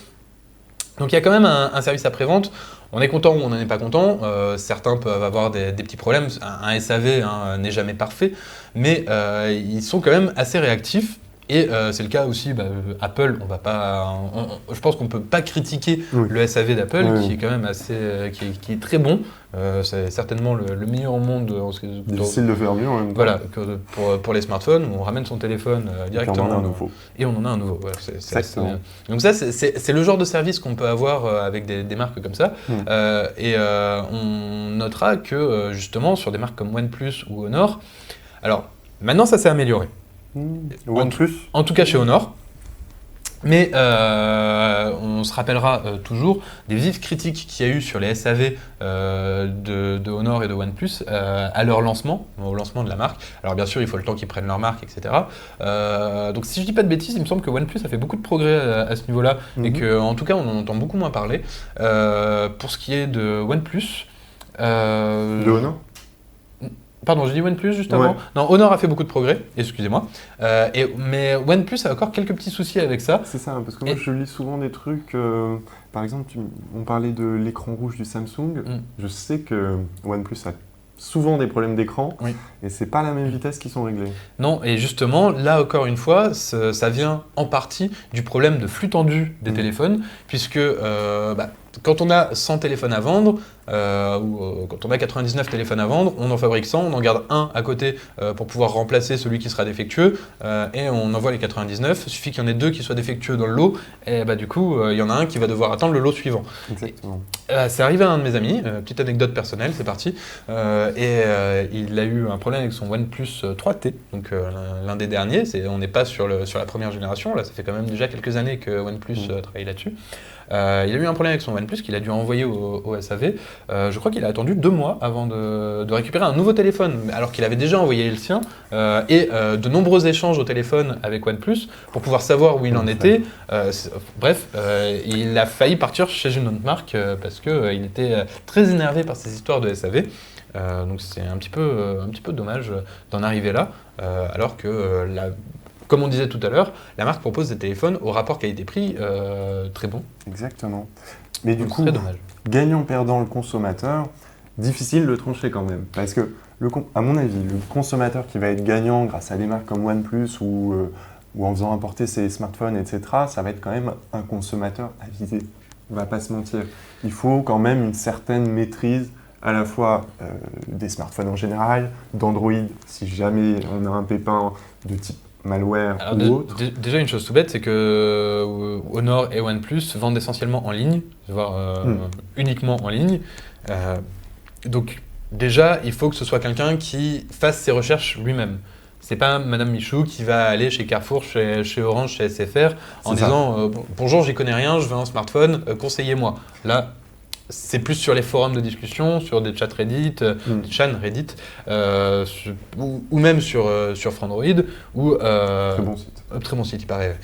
Donc il y a quand même un service après-vente. On est content ou on n'en est pas content. Certains peuvent avoir des petits problèmes. Un SAV n'est jamais parfait, mais ils sont quand même assez réactifs. Et c'est le cas aussi, Apple, je pense qu'on ne peut pas critiquer le SAV d'Apple, qui est quand même qui est très bon. C'est certainement le meilleur au monde. Difficile de faire mieux en même temps. Voilà, pour les smartphones, où on ramène son téléphone directement. Et on en a un nouveau. Et on en a un nouveau. Voilà, Exactement. Donc ça, c'est le genre de service qu'on peut avoir avec des marques comme ça. On notera que justement, sur des marques comme OnePlus ou Honor, alors maintenant ça s'est amélioré. OnePlus. En tout cas chez Honor. Mais on se rappellera toujours des vives critiques qu'il y a eu sur les SAV de Honor et de OnePlus à leur lancement, au lancement de la marque. Alors bien sûr, il faut le temps qu'ils prennent leur marque, etc. Donc si je dis pas de bêtises, il me semble que OnePlus a fait beaucoup de progrès à ce niveau-là et qu'en tout cas, on en entend beaucoup moins parler. Pour ce qui est de OnePlus... De Honor. Pardon, j'ai dit OnePlus juste avant. Non, Honor a fait beaucoup de progrès, excusez-moi. Mais OnePlus a encore quelques petits soucis avec ça. C'est ça, parce que moi je lis souvent des trucs. Par exemple, on parlait de l'écran rouge du Samsung. Je sais que OnePlus a souvent des problèmes d'écran et c'est pas la même vitesse qui sont réglés. Non, et justement, là encore une fois, ça vient en partie du problème de flux tendu des téléphones, puisque quand on a 100 téléphones à vendre, ou quand on a 99 téléphones à vendre, on en fabrique 100, on en garde un à côté pour pouvoir remplacer celui qui sera défectueux, et on envoie les 99. Il suffit qu'il y en ait 2 qui soient défectueux dans le lot, et du coup, il y en a un qui va devoir attendre le lot suivant. Exactement. C'est arrivé à un de mes amis, petite anecdote personnelle, c'est parti, il a eu un problème avec son OnePlus 3T, donc l'un des derniers. On n'est pas sur la première génération, là ça fait quand même déjà quelques années que OnePlus travaille là-dessus. Il a eu un problème avec son OnePlus qu'il a dû envoyer au SAV. Je crois qu'il a attendu 2 mois avant de récupérer un nouveau téléphone, alors qu'il avait déjà envoyé le sien, et de nombreux échanges au téléphone avec OnePlus pour pouvoir savoir où il en était. Il a failli partir chez une autre marque parce qu'il était très énervé par ces histoires de SAV. Donc c'est un petit peu dommage d'en arriver là, alors que comme on disait tout à l'heure, la marque propose des téléphones au rapport qualité-prix très bon. Exactement. Mais du Donc, coup, c'est dommage. gagnant-perdant le consommateur, difficile de trancher quand même. Parce que, à mon avis, le consommateur qui va être gagnant grâce à des marques comme OnePlus ou en faisant importer ses smartphones, etc., ça va être quand même un consommateur avisé. On ne va pas se mentir. Il faut quand même une certaine maîtrise à la fois des smartphones en général, d'Android, si jamais on a un pépin de type malware ou autre. Déjà, une chose tout bête, c'est que Honor et OnePlus vendent essentiellement en ligne, voire uniquement en ligne. Donc déjà, il faut que ce soit quelqu'un qui fasse ses recherches lui-même. C'est pas Madame Michou qui va aller chez Carrefour, chez Orange, chez SFR en disant bonjour, j'y connais rien, je veux un smartphone, conseillez-moi. Là, c'est plus sur les forums de discussion, sur des chats Reddit, des chans Reddit, ou même sur Frandroid, où Très bon site. Très bon site, il paraît.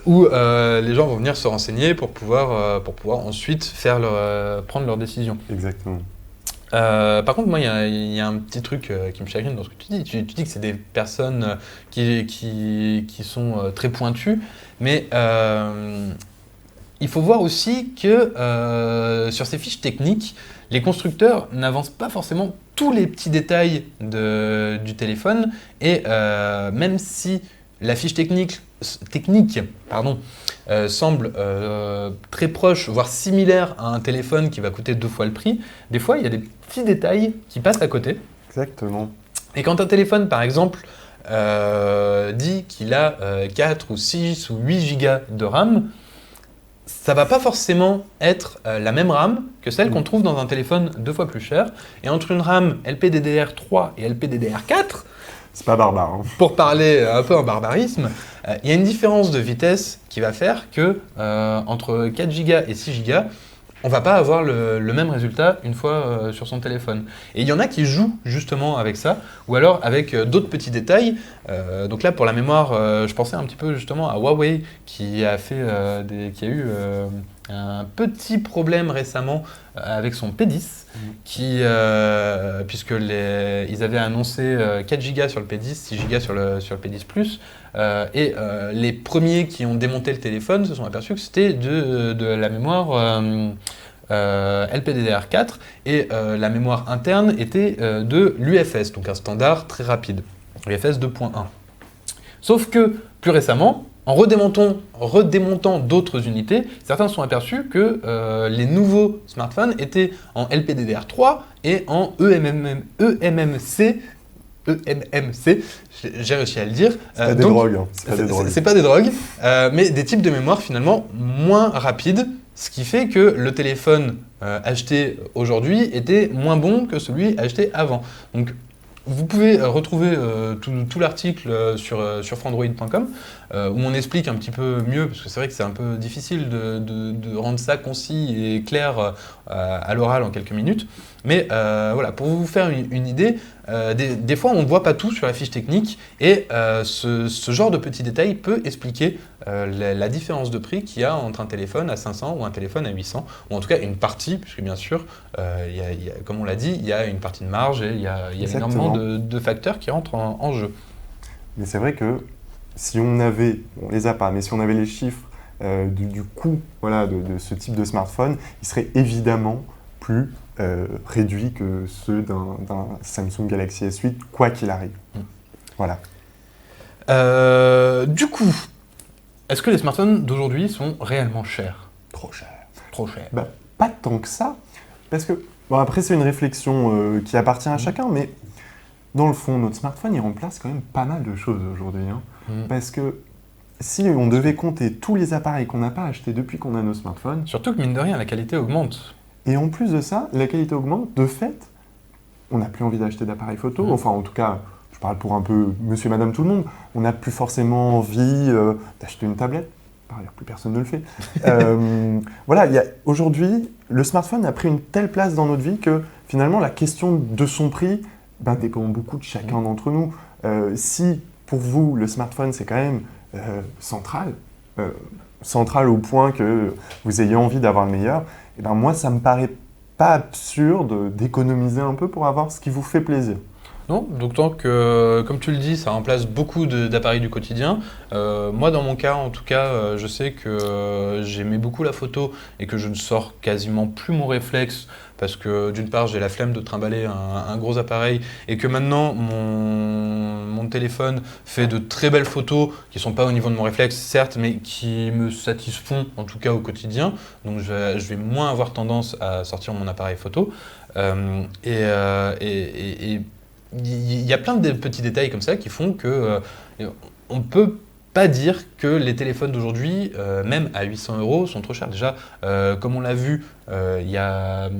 Où les gens vont venir se renseigner pour pouvoir ensuite prendre leurs décisions. Exactement. Par contre, moi, il y a un petit truc qui me chagrine dans ce que tu dis. Tu dis que c'est des personnes qui sont très pointues, mais il faut voir aussi que sur ces fiches techniques, les constructeurs n'avancent pas forcément tous les petits détails du téléphone, et même si la fiche technique semble très proche, voire similaire à un téléphone qui va coûter 2 fois le prix, des fois il y a des petits détails qui passent à côté. Exactement. Et quand un téléphone, par exemple, dit qu'il a 4 ou 6 ou 8 gigas de RAM, ça va pas forcément être la même RAM que celle qu'on trouve dans un téléphone 2 fois plus cher. Et entre une RAM LPDDR3 et LPDDR4, c'est pas barbare. Hein. Pour parler un peu en barbarisme, il y a une différence de vitesse qui va faire que entre 4 Go et 6 Go, on va pas avoir le même résultat une fois sur son téléphone. Et il y en a qui jouent justement avec ça, ou alors avec d'autres petits détails. Donc là, pour la mémoire, je pensais un petit peu justement à Huawei qui a eu un petit problème récemment avec son P10, puisque ils avaient annoncé 4 Go sur le P10, 6 Go sur le P10 Plus, et les premiers qui ont démonté le téléphone se sont aperçus que c'était de la mémoire LPDDR4, et la mémoire interne était de l'UFS, donc un standard très rapide, l'UFS 2.1. Sauf que plus récemment, en redémontant d'autres unités, certains se sont aperçus que les nouveaux smartphones étaient en LPDDR3 et en EMMC, j'ai réussi à le dire. C'est pas des drogues. C'est pas des drogues, mais des types de mémoire finalement moins rapides, ce qui fait que le téléphone acheté aujourd'hui était moins bon que celui acheté avant. Donc, vous pouvez retrouver tout l'article sur frandroid.com où on explique un petit peu mieux, parce que c'est vrai que c'est un peu difficile de rendre ça concis et clair à l'oral en quelques minutes. Mais voilà, pour vous faire une idée, des fois on ne voit pas tout sur la fiche technique, et ce genre de petits détails peut expliquer la différence de prix qu'il y a entre un téléphone à 500 ou un téléphone à 800, ou en tout cas une partie, puisque bien sûr, comme on l'a dit, il y a une partie de marge et il y a énormément de facteurs qui rentrent en jeu. Mais c'est vrai que si on avait, on les a pas, mais si on avait les chiffres du coût de ce type de smartphone, il serait évidemment plus réduit que ceux d'un Samsung Galaxy S8, quoi qu'il arrive. Voilà. Du coup, est-ce que les smartphones d'aujourd'hui sont réellement chers ? Trop cher. Trop cher. Bah, pas tant que ça, parce que, bon, après c'est une réflexion qui appartient à chacun, mais dans le fond, notre smartphone, il remplace quand même pas mal de choses aujourd'hui. Parce que si on devait compter tous les appareils qu'on n'a pas achetés depuis qu'on a nos smartphones... Surtout que mine de rien, la qualité augmente. Et en plus de ça, la qualité augmente. De fait, on n'a plus envie d'acheter d'appareils photo. Enfin, en tout cas, je parle pour un peu monsieur et madame tout le monde. On n'a plus forcément envie d'acheter une tablette. Par ailleurs, plus personne ne le fait. Voilà, aujourd'hui, le smartphone a pris une telle place dans notre vie que finalement, la question de son prix dépend beaucoup de chacun d'entre nous. Si pour vous, le smartphone, c'est quand même central au point que vous ayez envie d'avoir le meilleur, et moi, ça me paraît pas absurde d'économiser un peu pour avoir ce qui vous fait plaisir. Non, d'autant que, comme tu le dis, ça remplace beaucoup d'appareils du quotidien. Moi, dans mon cas, en tout cas, je sais que j'aimais beaucoup la photo et que je ne sors quasiment plus mon réflexe parce que, d'une part, j'ai la flemme de trimballer un gros appareil et que maintenant, mon téléphone fait de très belles photos qui ne sont pas au niveau de mon réflexe, certes, mais qui me satisfont, en tout cas, au quotidien. Donc, je vais moins avoir tendance à sortir mon appareil photo. Il y a plein de petits détails comme ça qui font que on peut pas dire que les téléphones d'aujourd'hui, même à 800 €, sont trop chers. Déjà, comme on l'a vu, il y a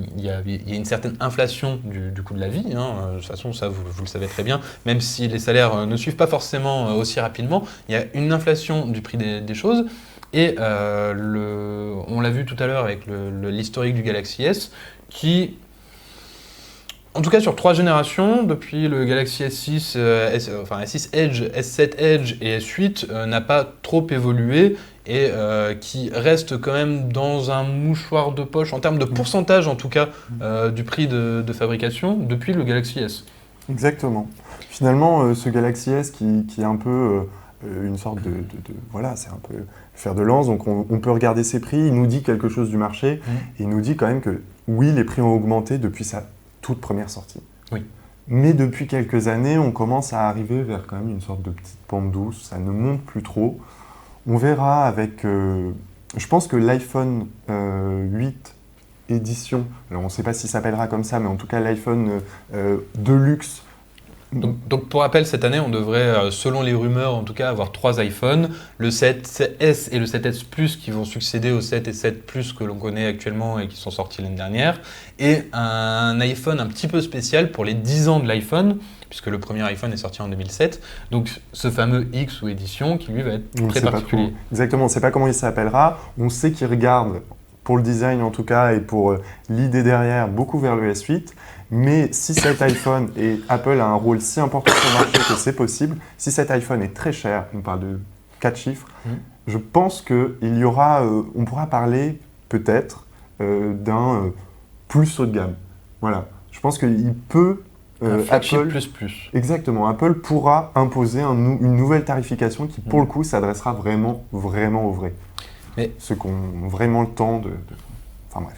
une certaine inflation du coût de la vie. De toute façon, ça, vous le savez très bien. Même si les salaires ne suivent pas forcément aussi rapidement, il y a une inflation du prix des choses. Et on l'a vu tout à l'heure avec l'historique du Galaxy S, qui... En tout cas, sur 3 générations, depuis le Galaxy S6, S6 Edge, S7 Edge et S8, n'a pas trop évolué et qui reste quand même dans un mouchoir de poche, en termes de pourcentage en tout cas, du prix de fabrication, depuis le Galaxy S. Exactement. Finalement, ce Galaxy S qui est un peu une sorte voilà, c'est un peu fer de lance, donc on peut regarder ses prix, il nous dit quelque chose du marché, et il nous dit quand même que oui, les prix ont augmenté depuis sa toute première sortie. Oui. Mais depuis quelques années, on commence à arriver vers quand même une sorte de petite pente douce, ça ne monte plus trop. On verra avec, je pense que l'iPhone 8 édition, alors on ne sait pas s'il s'appellera comme ça, mais en tout cas l'iPhone Deluxe. Donc pour rappel, cette année, on devrait, selon les rumeurs en tout cas, avoir 3 iPhones, le 7S et le 7S Plus qui vont succéder au 7 et 7 Plus que l'on connaît actuellement et qui sont sortis l'année dernière, et un iPhone un petit peu spécial pour les 10 ans de l'iPhone, puisque le premier iPhone est sorti en 2007, donc ce fameux X ou édition qui lui va être très particulier. Exactement, on ne sait pas comment il s'appellera, on sait qu'il regarde, pour le design en tout cas et pour l'idée derrière, beaucoup vers le S8. Mais si cet iPhone, et Apple a un rôle si important sur le marché que c'est possible, si cet iPhone est très cher, on parle de 4 chiffres, je pense qu'il y aura, on pourra parler peut-être d'un plus haut de gamme. Voilà, je pense qu'il peut... un flagship Apple, plus. Exactement, Apple pourra imposer une nouvelle tarification qui, pour le coup, s'adressera vraiment aux vrais. Mais ceux qui ont vraiment le temps de... Enfin bref.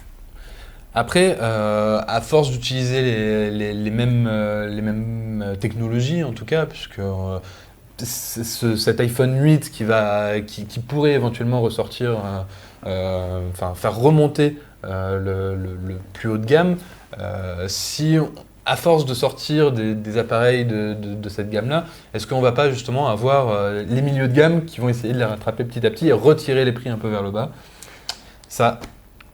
Après, à force d'utiliser les mêmes technologies, en tout cas, puisque cet iPhone 8 qui pourrait éventuellement ressortir, faire remonter le plus haut de gamme, à force de sortir des appareils de cette gamme-là, est-ce qu'on ne va pas justement avoir les milieux de gamme qui vont essayer de les rattraper petit à petit et retirer les prix un peu vers le bas? Ça,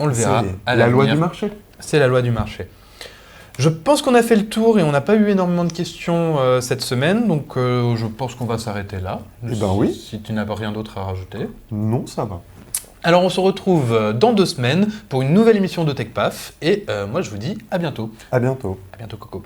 on le verra à l'avenir. La loi du marché. C'est la loi du marché. Je pense qu'on a fait le tour et on n'a pas eu énormément de questions cette semaine, donc je pense qu'on va s'arrêter là. Eh ben oui. Si tu n'as pas rien d'autre à rajouter. Non, ça va. Alors on se retrouve dans 2 semaines pour une nouvelle émission de TechPaf et moi je vous dis à bientôt. À bientôt. À bientôt Coco.